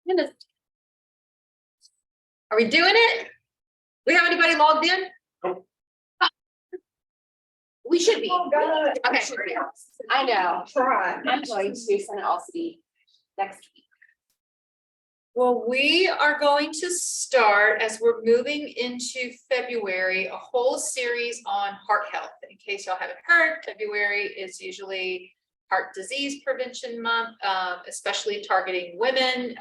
Goodness. Are we doing it? We have anybody logged in? Nope. We should be. Oh, God. Okay. I know. Try. I'm going to send it all to be next week. Well, we are going to start, as we're moving into February, a whole series on heart health. In case y'all haven't heard, February is usually Heart Disease Prevention Month, especially targeting women.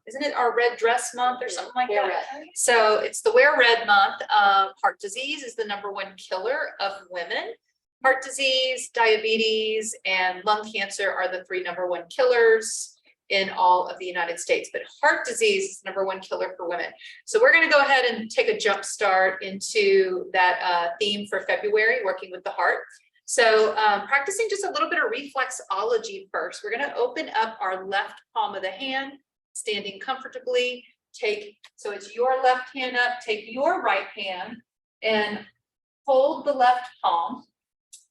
Isn't it our Red Dress Month or something like that? Red. So it's the Wear Red Month. Heart disease is the #1 killer of women. Heart disease, diabetes, and lung cancer are the 3 #1 killers in all of the United States, but heart disease is the #1 killer for women. So we're going to go ahead and take a jump start into that theme for February, working with the heart. So practicing just a little bit of reflexology first. We're going to open up our left palm of the hand, standing comfortably. So it's your left hand up, take your right hand and hold the left palm.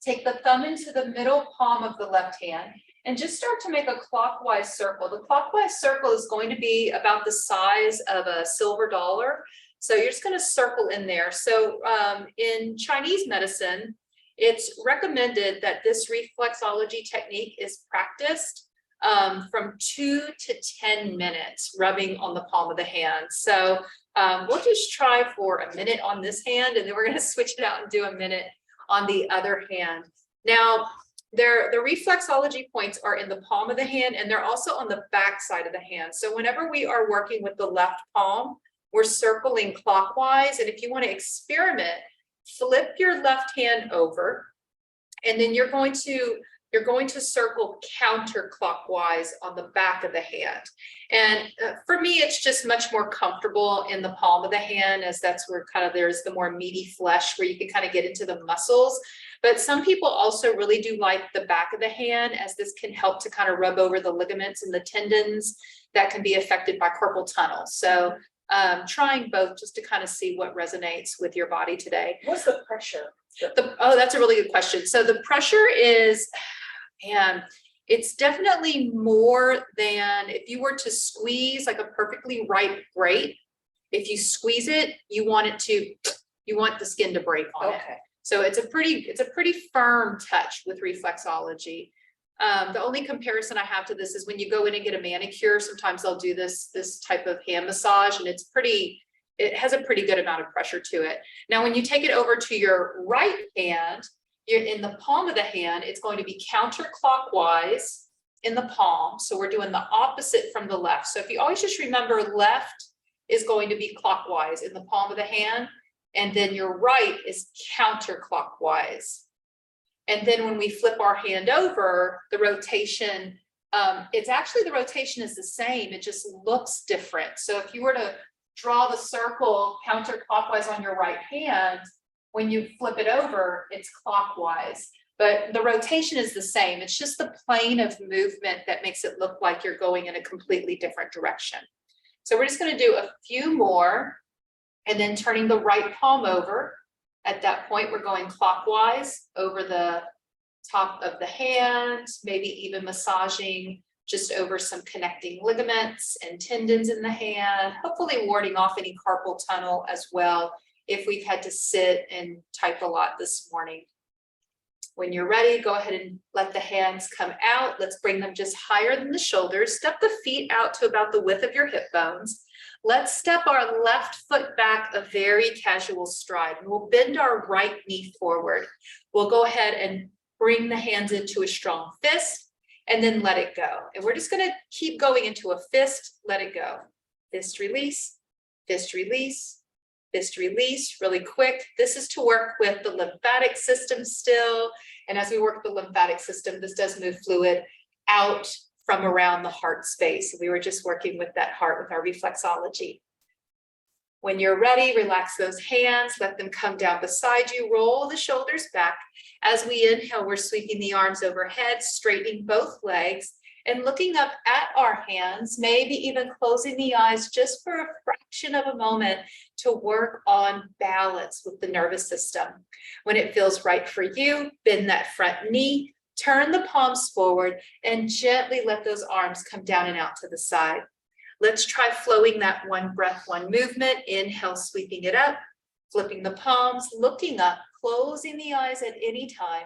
Take the thumb into the middle palm of the left hand and just start to make a clockwise circle. The clockwise circle is going to be about the size of a silver dollar. So you're just going to circle in there. So in Chinese medicine, it's recommended that this reflexology technique is practiced from 2 to 10 minutes, rubbing on the palm of the hand. So we'll just try for a minute on this hand, and then we're going to switch it out and do a minute on the other hand. Now, the reflexology points are in the palm of the hand, and they're also on the back side of the hand. So whenever we are working with the left palm, we're circling clockwise. And if you want to experiment, flip your left hand over, and then you're going to circle counterclockwise on the back of the hand. And for me, it's just much more comfortable in the palm of the hand, as that's where kind of there's the more meaty flesh where you can kind of get into the muscles. But some people also really do like the back of the hand, as this can help to kind of rub over the ligaments and the tendons that can be affected by carpal tunnel. So trying both just to kind of see what resonates with your body today. What's the pressure? Oh, that's a really good question. So the pressure is, man, it's definitely more than if you were to squeeze like a perfectly ripe grape. If you squeeze it, you want the skin to break on it. So it's a pretty firm touch with reflexology. The only comparison I have to this is when you go in and get a manicure, sometimes they'll do this type of hand massage, and it has a pretty good amount of pressure to it. Now, when you take it over to your right hand, you're in the palm of the hand, it's going to be counterclockwise in the palm. So we're doing the opposite from the left. So if you always just remember, left is going to be clockwise in the palm of the hand, and then your right is counterclockwise. And then when we flip our hand over, the rotation, the rotation is the same. It just looks different. So if you were to draw the circle counterclockwise on your right hand, when you flip it over, it's clockwise. But the rotation is the same. It's just the plane of movement that makes it look like you're going in a completely different direction. So we're just going to do a few more, and then turning the right palm over. At that point, we're going clockwise over the top of the hand, maybe even massaging just over some connecting ligaments and tendons in the hand, hopefully warding off any carpal tunnel as well if we've had to sit and type a lot this morning. When you're ready, go ahead and let the hands come out. Let's bring them just higher than the shoulders. Step the feet out to about the width of your hip bones. Let's step our left foot back a very casual stride, and we'll bend our right knee forward. We'll go ahead and bring the hands into a strong fist, and then let it go. And we're just going to keep going into a fist, let it go. Fist release, fist release, fist release, really quick. This is to work with the lymphatic system still. And as we work the lymphatic system, this does move fluid out from around the heart space. We were just working with that heart with our reflexology. When you're ready, relax those hands, let them come down beside you, roll the shoulders back. As we inhale, we're sweeping the arms overhead, straightening both legs, and looking up at our hands, maybe even closing the eyes just for a fraction of a moment to work on balance with the nervous system. When it feels right for you, bend that front knee, turn the palms forward, and gently let those arms come down and out to the side. Let's try flowing that one breath, one movement. Inhale, sweeping it up, flipping the palms, looking up, closing the eyes at any time.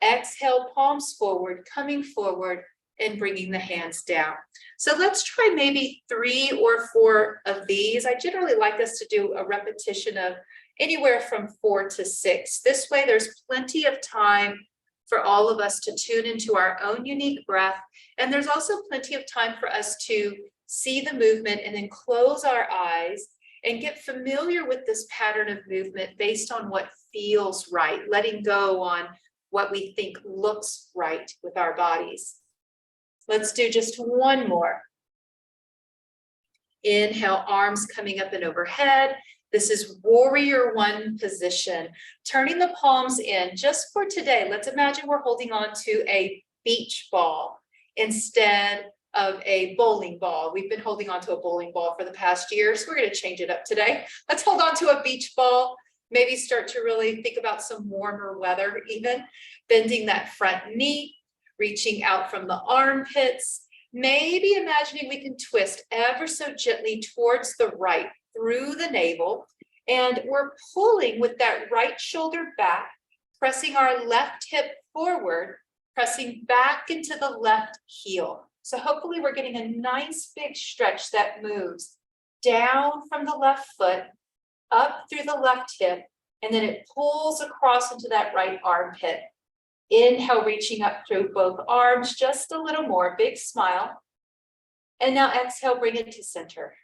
Exhale, palms forward, coming forward, and bringing the hands down. So let's try maybe 3 or 4 of these. I generally like us to do a repetition of anywhere from 4 to 6. This way, there's plenty of time for all of us to tune into our own unique breath. And there's also plenty of time for us to see the movement and then close our eyes and get familiar with this pattern of movement based on what feels right, letting go on what we think looks right with our bodies. Let's do just one more. Inhale, arms coming up and overhead. This is warrior one position. Turning the palms in just for today. Let's imagine we're holding on to a beach ball instead of a bowling ball. We've been holding on to a bowling ball for the past year, so we're going to change it up today. Let's hold on to a beach ball. Maybe start to really think about some warmer weather even. Bending that front knee, reaching out from the armpits. Maybe imagining we can twist ever so gently towards the right through the navel. And we're pulling with that right shoulder back, pressing our left hip forward, pressing back into the left heel. So hopefully we're getting a nice big stretch that moves down from the left foot, up through the left hip, and then it pulls across into that right armpit. Inhale, reaching up through both arms, just a little more, big smile. And now exhale, bring it to center.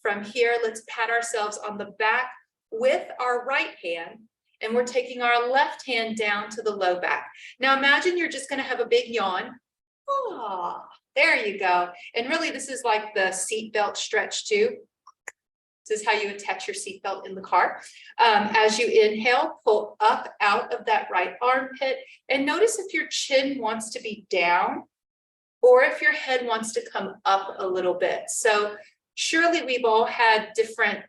From here, let's pat ourselves on the back with our right hand, and we're taking our left hand down to the low back. Now imagine you're just gonna have a big yawn. Ah, there you go. And really, this is like the seatbelt stretch too. This is how you attach your seatbelt in the car. As you inhale, pull up out of that right armpit, and notice if your chin wants to be down or if your head wants to come up a little bit. So surely we've all had different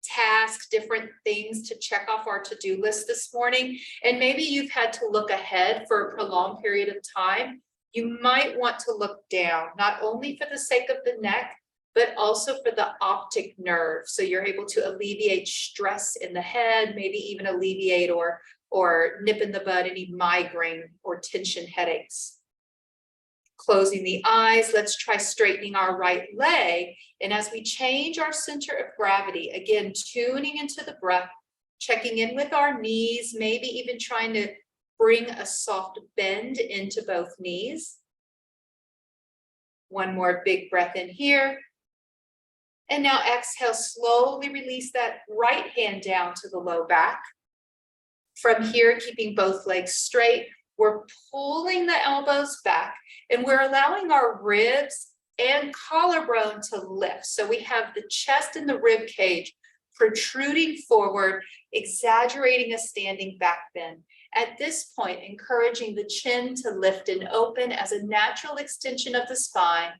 tasks, different things to check off our to-do list this morning. And maybe you've had to look ahead for a prolonged period of time. You might want to look down, not only for the sake of the neck, but also for the optic nerve. So you're able to alleviate stress in the head, maybe even alleviate or nip in the bud any migraine or tension headaches. Closing the eyes, let's try straightening our right leg. And as we change our center of gravity, again, tuning into the breath, checking in with our knees, maybe even trying to bring a soft bend into both knees. One more big breath in here. And now exhale, slowly release that right hand down to the low back. From here, keeping both legs straight, we're pulling the elbows back and we're allowing our ribs and collarbone to lift. So we have the chest and the rib cage protruding forward, exaggerating a standing back bend. At this point, encouraging the chin to lift and open as a natural extension of the spine,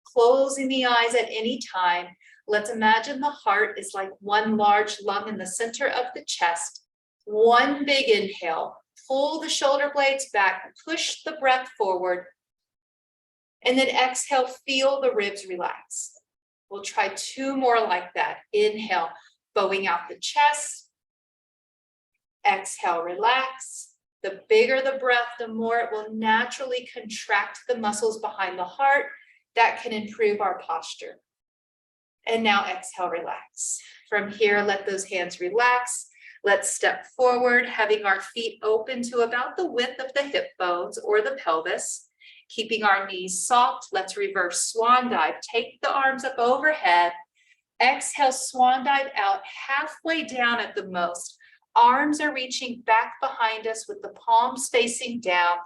closing the eyes at any time. Let's imagine the heart is like one large lung in the center of the chest. One big inhale, pull the shoulder blades back, push the breath forward, and then exhale, feel the ribs relax. We'll try 2 more like that. Inhale, bowing out the chest. Exhale, relax. The bigger the breath, the more it will naturally contract the muscles behind the heart. That can improve our posture. And now exhale, relax. From here, let those hands relax. Let's step forward, having our feet open to about the width of the hip bones or the pelvis. Keeping our knees soft, let's reverse swan dive. Take the arms up overhead. Exhale, swan dive out, halfway down at the most. Arms are reaching back behind us with the palms facing down,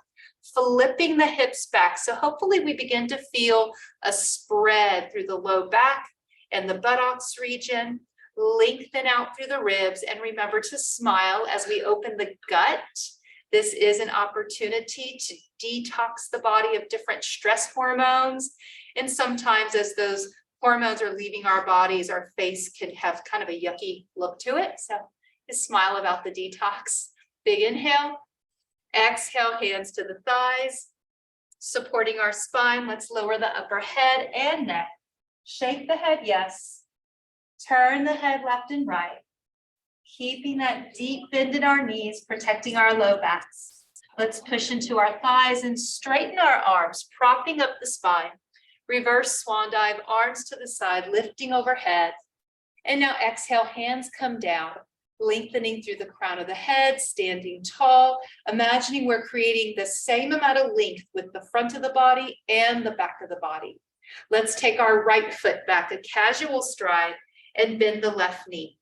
flipping the hips back. So hopefully we begin to feel a spread through the low back and the buttocks region. Lengthen out through the ribs, and remember to smile as we open the gut. This is an opportunity to detox the body of different stress hormones. And sometimes as those hormones are leaving our bodies, our face can have kind of a yucky look to it. So just smile about the detox. Big inhale. Exhale, hands to the thighs. Supporting our spine, let's lower the upper head and neck. Shake the head, yes. Turn the head left and right. Keeping that deep bend in our knees, protecting our low backs. Let's push into our thighs and straighten our arms, propping up the spine. Reverse swan dive, arms to the side, lifting overhead. And now exhale, hands come down, lengthening through the crown of the head, standing tall, imagining we're creating the same amount of length with the front of the body and the back of the body. Let's take our right foot back, a casual stride, and bend the left knee.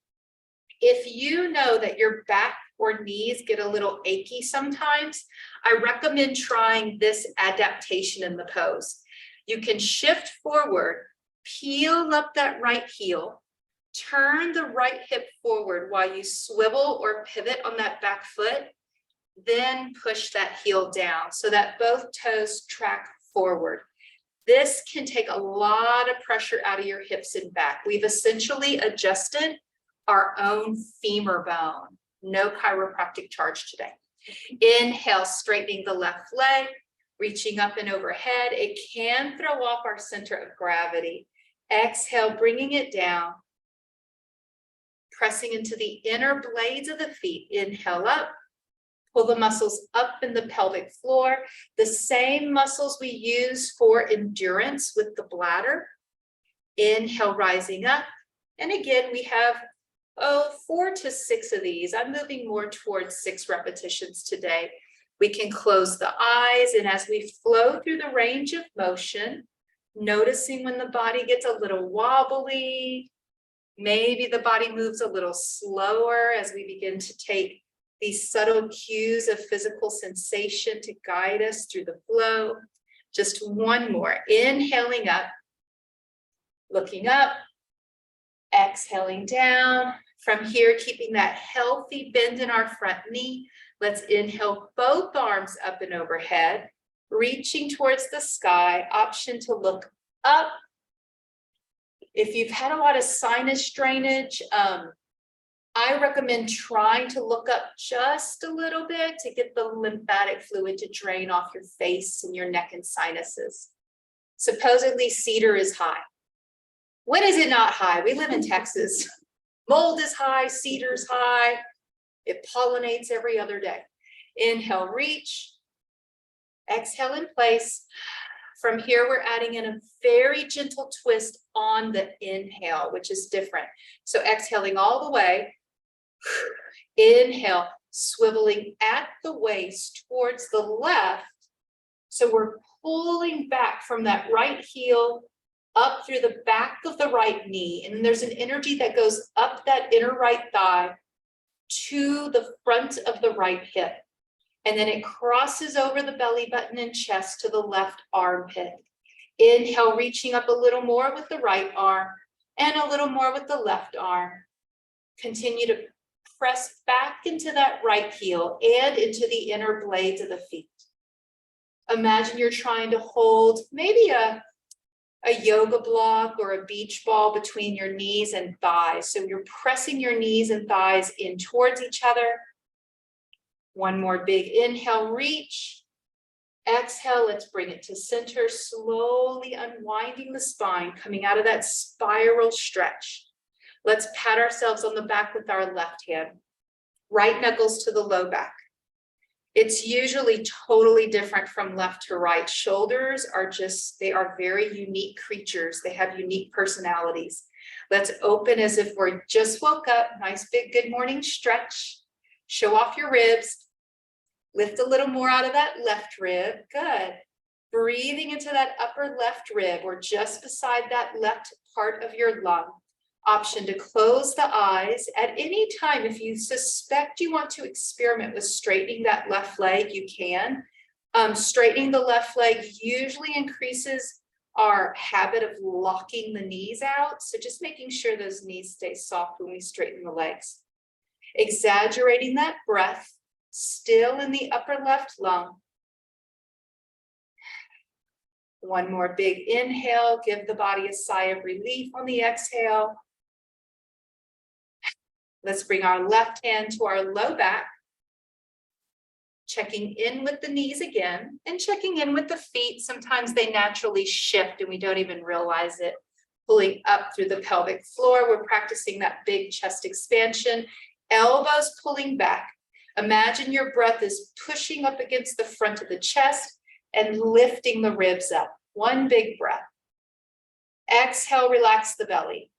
If you know that your back or knees get a little achy sometimes, I recommend trying this adaptation in the pose. You can shift forward, peel up that right heel, turn the right hip forward while you swivel or pivot on that back foot, then push that heel down so that both toes track forward. This can take a lot of pressure out of your hips and back. We've essentially adjusted our own femur bone. No chiropractic charge today. Inhale, straightening the left leg, reaching up and overhead. It can throw off our center of gravity. Exhale, bringing it down, pressing into the inner blades of the feet. Inhale up, pull the muscles up in the pelvic floor, the same muscles we use for endurance with the bladder. Inhale, rising up. And again, we have 4 to 6 of these. I'm moving more towards 6 repetitions today. We can close the eyes, and as we flow through the range of motion, noticing when the body gets a little wobbly, maybe the body moves a little slower as we begin to take these subtle cues of physical sensation to guide us through the flow. Just one more. Inhaling up, looking up, exhaling down. From here, keeping that healthy bend in our front knee. Let's inhale both arms up and overhead, reaching towards the sky. Option to look up. If you've had a lot of sinus drainage, I recommend trying to look up just a little bit to get the lymphatic fluid to drain off your face and your neck and sinuses. Supposedly cedar is high. When is it not high? We live in Texas. Mold is high, cedar's high. It pollinates every other day. Inhale, reach. Exhale in place. From here, we're adding in a very gentle twist on the inhale, which is different. So exhaling all the way. Inhale, swiveling at the waist towards the left. So we're pulling back from that right heel up through the back of the right knee. And there's an energy that goes up that inner right thigh to the front of the right hip. And then it crosses over the belly button and chest to the left armpit. Inhale, reaching up a little more with the right arm and a little more with the left arm. Continue to press back into that right heel and into the inner blades of the feet. Imagine you're trying to hold maybe a yoga block or a beach ball between your knees and thighs. So you're pressing your knees and thighs in towards each other. One more big inhale, reach. Exhale, let's bring it to center, slowly unwinding the spine, coming out of that spiral stretch. Let's pat ourselves on the back with our left hand. Right knuckles to the low back. It's usually totally different from left to right. Shoulders are they are very unique creatures. They have unique personalities. Let's open as if we're just woke up. Nice big good morning stretch. Show off your ribs. Lift a little more out of that left rib. Good. Breathing into that upper left rib or just beside that left part of your lung. Option to close the eyes at any time. If you suspect you want to experiment with straightening that left leg, you can. Straightening the left leg usually increases our habit of locking the knees out. So just making sure those knees stay soft when we straighten the legs. Exaggerating that breath, still in the upper left lung. One more big inhale. Give the body a sigh of relief on the exhale. Let's bring our left hand to our low back. Checking in with the knees again and checking in with the feet. Sometimes they naturally shift and we don't even realize it. pulling up through the pelvic floor. We're practicing that big chest expansion, elbows pulling back. Imagine your breath is pushing up against the front of the chest and lifting the ribs up. One big breath. Exhale, relax the belly.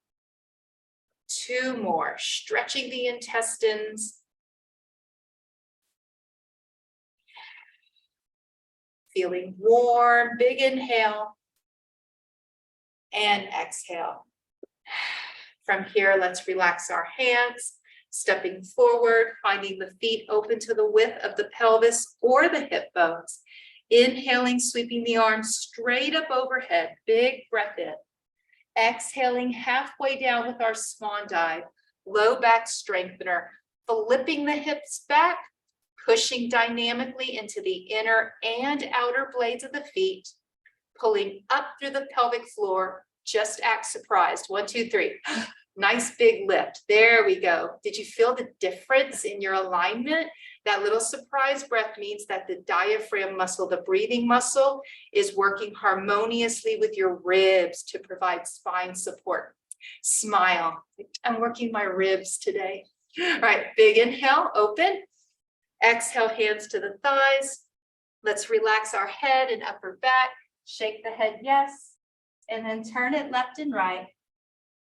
2 more, stretching the intestines. Feeling warm, big inhale. And exhale. From here, let's relax our hands, stepping forward, finding the feet open to the width of the pelvis or the hip bones. Inhaling, sweeping the arms straight up overhead, big breath in. Exhaling halfway down with our swan dive, low back strengthener, flipping the hips back, pushing dynamically into the inner and outer blades of the feet, pulling up through the pelvic floor. Just act surprised. 1, 2, 3. Nice big lift. There we go. Did you feel the difference in your alignment? That little surprise breath means that the diaphragm muscle, the breathing muscle, is working harmoniously with your ribs to provide spine support. Smile. I'm working my ribs today. All right, big inhale, open. Exhale, hands to the thighs. Let's relax our head and upper back. Shake the head, yes. And then turn it left and right.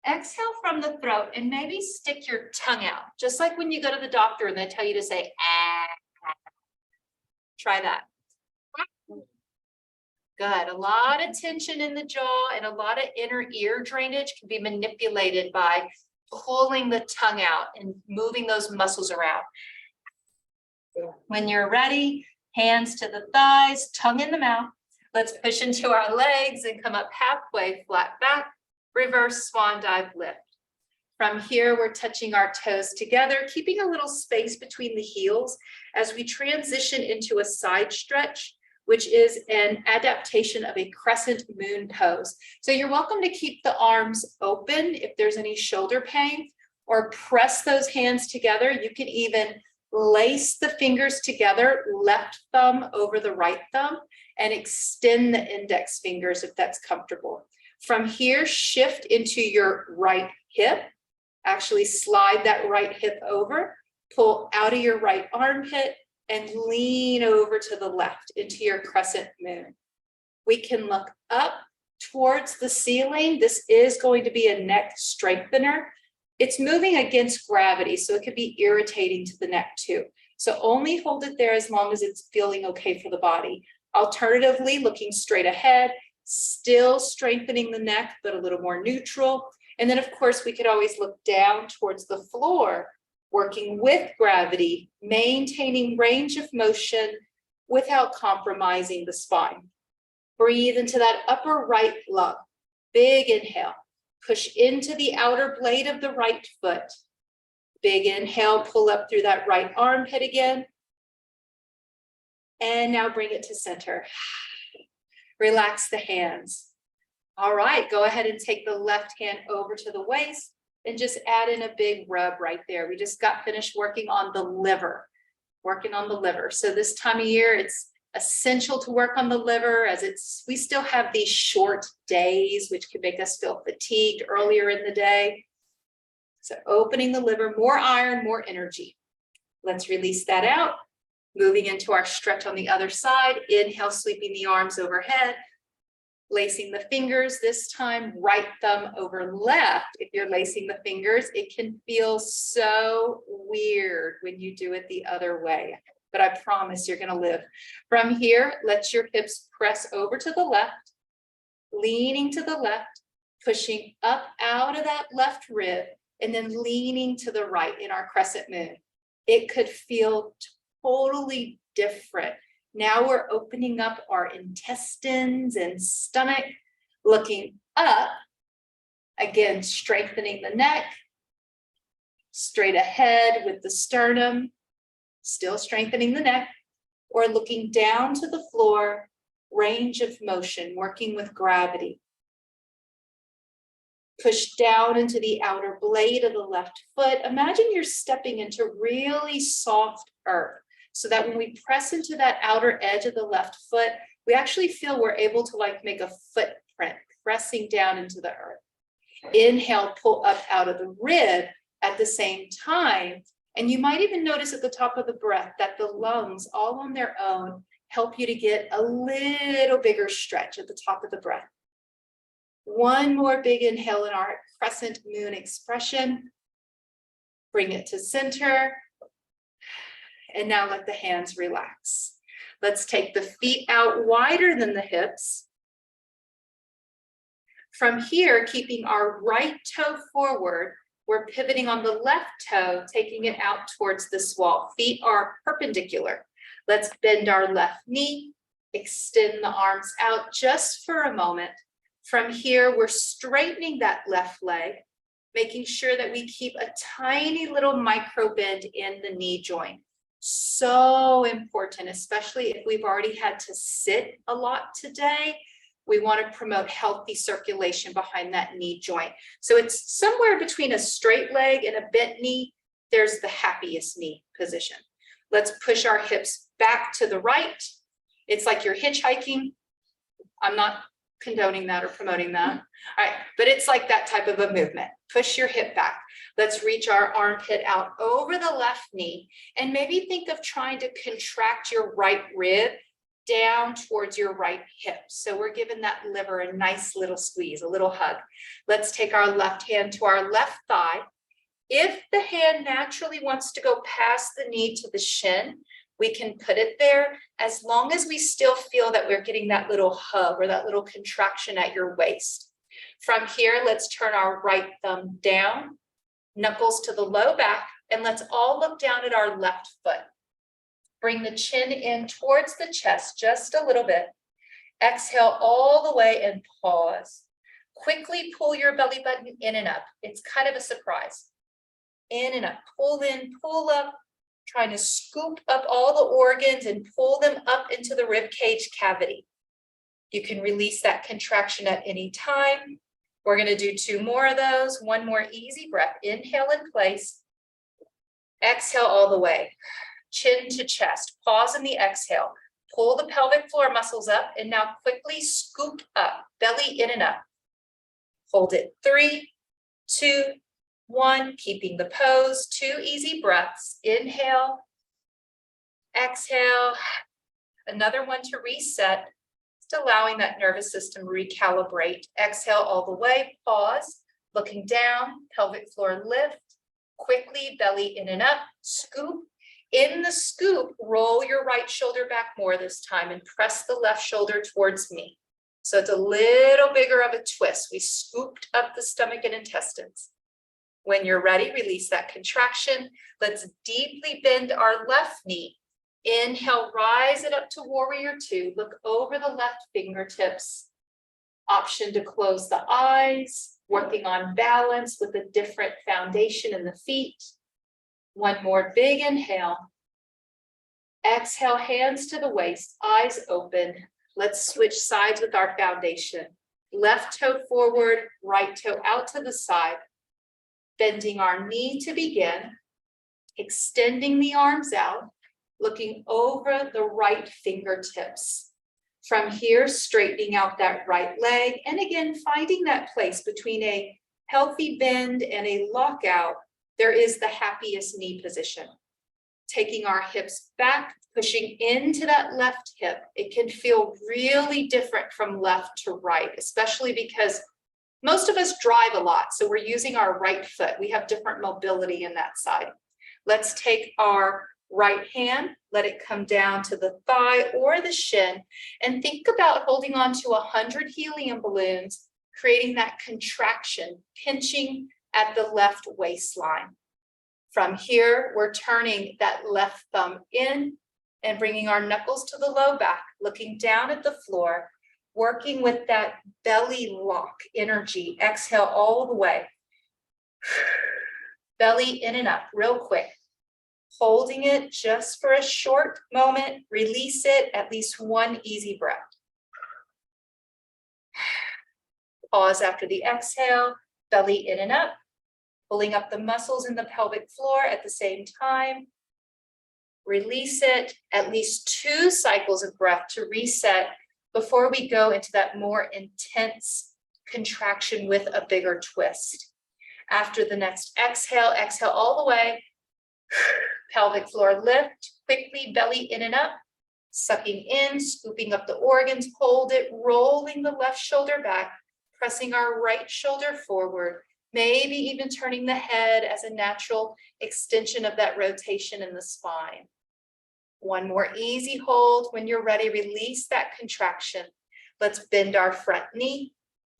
Exhale from the throat and maybe stick your tongue out, just like when you go to the doctor and they tell you to say, ah. Try that. Good. A lot of tension in the jaw and a lot of inner ear drainage can be manipulated by pulling the tongue out and moving those muscles around. When you're ready, hands to the thighs, tongue in the mouth. Let's push into our legs and come up halfway, flat back. Reverse swan dive lift. From here, we're touching our toes together, keeping a little space between the heels as we transition into a side stretch, which is an adaptation of a crescent moon pose. So you're welcome to keep the arms open if there's any shoulder pain, or press those hands together. You can even lace the fingers together, left thumb over the right thumb, and extend the index fingers if that's comfortable. From here, shift into your right hip. Actually slide that right hip over, pull out of your right armpit, and lean over to the left into your crescent moon. We can look up towards the ceiling. This is going to be a neck strengthener. It's moving against gravity, so it could be irritating to the neck too. So only hold it there as long as it's feeling okay for the body. Alternatively, looking straight ahead, still strengthening the neck, but a little more neutral. And then of course, we could always look down towards the floor, working with gravity, maintaining range of motion without compromising the spine. Breathe into that upper right lung. Big inhale. Push into the outer blade of the right foot. Big inhale, pull up through that right armpit again. And now bring it to center. Relax the hands. All right, go ahead and take the left hand over to the waist and just add in a big rub right there. We just got finished working on the liver, So this time of year, it's essential to work on the liver as we still have these short days, which can make us feel fatigued earlier in the day. So opening the liver, more iron, more energy. Let's release that out. Moving into our stretch on the other side. Inhale, sweeping the arms overhead. Lacing the fingers, this time right thumb over left. If you're lacing the fingers, it can feel so weird when you do it the other way, but I promise you're going to live. From here, let your hips press over to the left, leaning to the left, pushing up out of that left rib, and then leaning to the right in our crescent moon. It could feel totally different. Now we're opening up our intestines and stomach, looking up, again, strengthening the neck, straight ahead with the sternum, still strengthening the neck, or looking down to the floor, range of motion, working with gravity. Push down into the outer blade of the left foot. Imagine you're stepping into really soft earth, so that when we press into that outer edge of the left foot, we actually feel we're able to make a footprint pressing down into the earth. Inhale, pull up out of the rib at the same time. And you might even notice at the top of the breath that the lungs all on their own help you to get a little bigger stretch at the top of the breath. One more big inhale in our crescent moon expression. Bring it to center. And now let the hands relax. Let's take the feet out wider than the hips. From here, keeping our right toe forward, we're pivoting on the left toe, taking it out towards this wall. Feet are perpendicular. Let's bend our left knee, extend the arms out just for a moment. From here, we're straightening that left leg, making sure that we keep a tiny little micro bend in the knee joint. So important, especially if we've already had to sit a lot today. We want to promote healthy circulation behind that knee joint. So it's somewhere between a straight leg and a bent knee. There's the happiest knee position. Let's push our hips back to the right. It's like you're hitchhiking. I'm not condoning that or promoting that. All right, but it's like that type of a movement. Push your hip back. Let's reach our armpit out over the left knee and maybe think of trying to contract your right rib down towards your right hip. So we're giving that liver a nice little squeeze, a little hug. Let's take our left hand to our left thigh. If the hand naturally wants to go past the knee to the shin, we can put it there as long as we still feel that we're getting that little hug or that little contraction at your waist. From here, let's turn our right thumb down, knuckles to the low back, and let's all look down at our left foot. Bring the chin in towards the chest just a little bit. Exhale all the way and pause. Quickly pull your belly button in and up. It's kind of a surprise. In and up, pull in, pull up, trying to scoop up all the organs and pull them up into the rib cage cavity. You can release that contraction at any time. We're going to do 2 more of those. One more easy breath. Inhale in place. Exhale all the way. Chin to chest. Pause in the exhale. Pull the pelvic floor muscles up and now quickly scoop up. Belly in and up. Hold it. 3, 2, 1. Keeping the pose. 2 easy breaths. Inhale. Exhale. Another one to reset. Just allowing that nervous system to recalibrate. Exhale all the way. Pause. Looking down. Pelvic floor lift. Quickly belly in and up. Scoop. In the scoop, roll your right shoulder back more this time and press the left shoulder towards me. So it's a little bigger of a twist. We scooped up the stomach and intestines. When you're ready, release that contraction. Let's deeply bend our left knee. Inhale, rise it up to warrior 2. Look over the left fingertips. Option to close the eyes, working on balance with a different foundation in the feet. One more big inhale. Exhale, hands to the waist, eyes open. Let's switch sides with our foundation. Left toe forward, right toe out to the side. Bending our knee to begin. Extending the arms out, looking over the right fingertips. From here, straightening out that right leg. And again, finding that place between a healthy bend and a lockout. There is the happiest knee position. Taking our hips back, pushing into that left hip. It can feel really different from left to right, especially because most of us drive a lot. So we're using our right foot. We have different mobility in that side. Let's take our right hand, let it come down to the thigh or the shin, and think about holding on to 100 helium balloons, creating that contraction, pinching at the left waistline. From here, we're turning that left thumb in and bringing our knuckles to the low back, looking down at the floor, working with that belly lock energy. Exhale all the way. Belly in and up real quick. Holding it just for a short moment. Release it, at least 1 easy breath. Pause after the exhale, belly in and up. Pulling up the muscles in the pelvic floor at the same time. Release it, at least 2 cycles of breath to reset before we go into that more intense contraction with a bigger twist. After the next exhale, exhale all the way. Pelvic floor lift, quickly belly in and up, sucking in, scooping up the organs, hold it, rolling the left shoulder back, pressing our right shoulder forward, maybe even turning the head as a natural extension of that rotation in the spine. One more easy hold. When you're ready, release that contraction. Let's bend our front knee,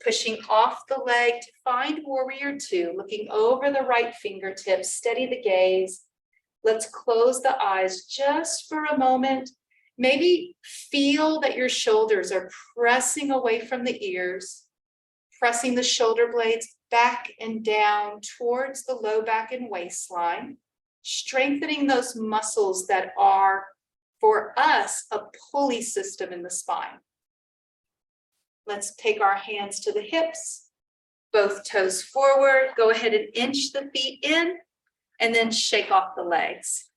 pushing off the leg to find warrior two, looking over the right fingertips, steady the gaze. Let's close the eyes just for a moment. Maybe feel that your shoulders are pressing away from the ears, pressing the shoulder blades back and down towards the low back and waistline, strengthening those muscles that are, for us, a pulley system in the spine. Let's take our hands to the hips, both toes forward. Go ahead and inch the feet in, and then shake off the legs.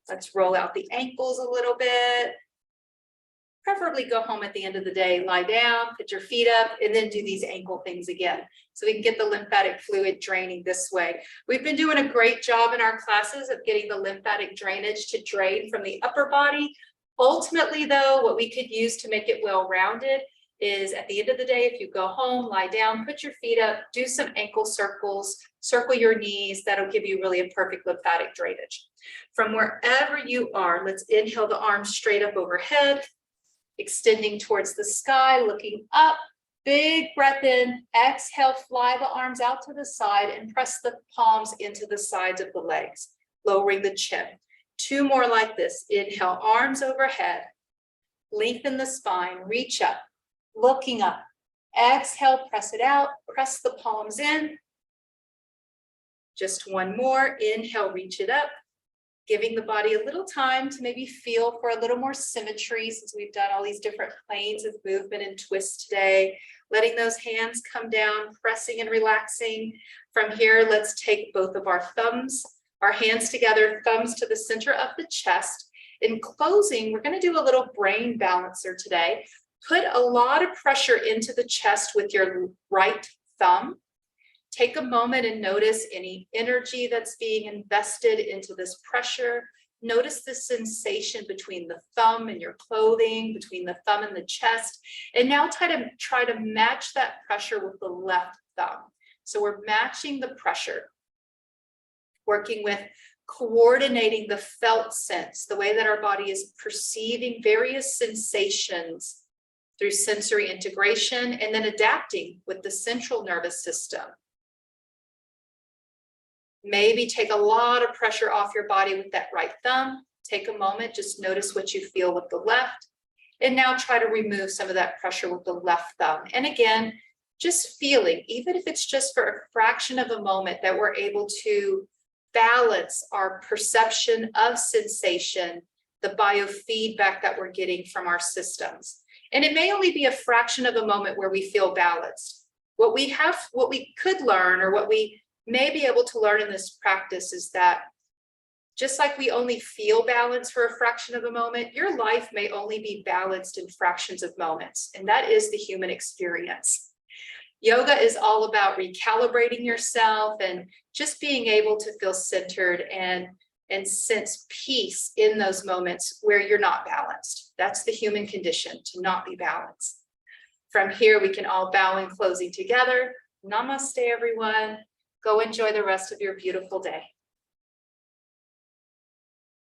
Let's roll out the ankles a little bit. Preferably go home at the end of the day, lie down, put your feet up, and then do these ankle things again, so we can get the lymphatic fluid draining this way. We've been doing a great job in our classes of getting the lymphatic drainage to drain from the upper body. Ultimately, though, what we could use to make it well-rounded is at the end of the day, if you go home, lie down, put your feet up, do some ankle circles, circle your knees. That'll give you really a perfect lymphatic drainage. From wherever you are, let's inhale the arms straight up overhead, extending towards the sky, looking up, big breath in, exhale, fly the arms out to the side and press the palms into the sides of the legs, lowering the chin. Two more like this. Inhale, arms overhead, lengthen the spine, reach up, looking up. Exhale, press it out, press the palms in. Just one more. Inhale, reach it up, giving the body a little time to maybe feel for a little more symmetry, since we've done all these different planes of movement and twist today. Letting those hands come down, pressing and relaxing. From here, let's take both of our hands together, thumbs to the center of the chest. In closing, we're going to do a little brain balancer today. Put a lot of pressure into the chest with your right thumb. Take a moment and notice any energy that's being invested into this pressure. Notice the sensation between the thumb and your clothing, between the thumb and the chest. And now try to match that pressure with the left thumb. So we're matching the pressure, working with coordinating the felt sense, the way that our body is perceiving various sensations through sensory integration, and then adapting with the central nervous system. Maybe take a lot of pressure off your body with that right thumb. Take a moment, just notice what you feel with the left. And now try to remove some of that pressure with the left thumb. And again, just feeling, even if it's just for a fraction of a moment, that we're able to balance our perception of sensation, the biofeedback that we're getting from our systems. And it may only be a fraction of a moment where we feel balanced. What we could learn, or what we may be able to learn in this practice, is that just like we only feel balance for a fraction of a moment, your life may only be balanced in fractions of moments. And that is the human experience. Yoga is all about recalibrating yourself and just being able to feel centered and sense peace in those moments where you're not balanced. That's the human condition, to not be balanced. From here, we can all bow in closing together. Namaste, everyone. Go enjoy the rest of your beautiful day.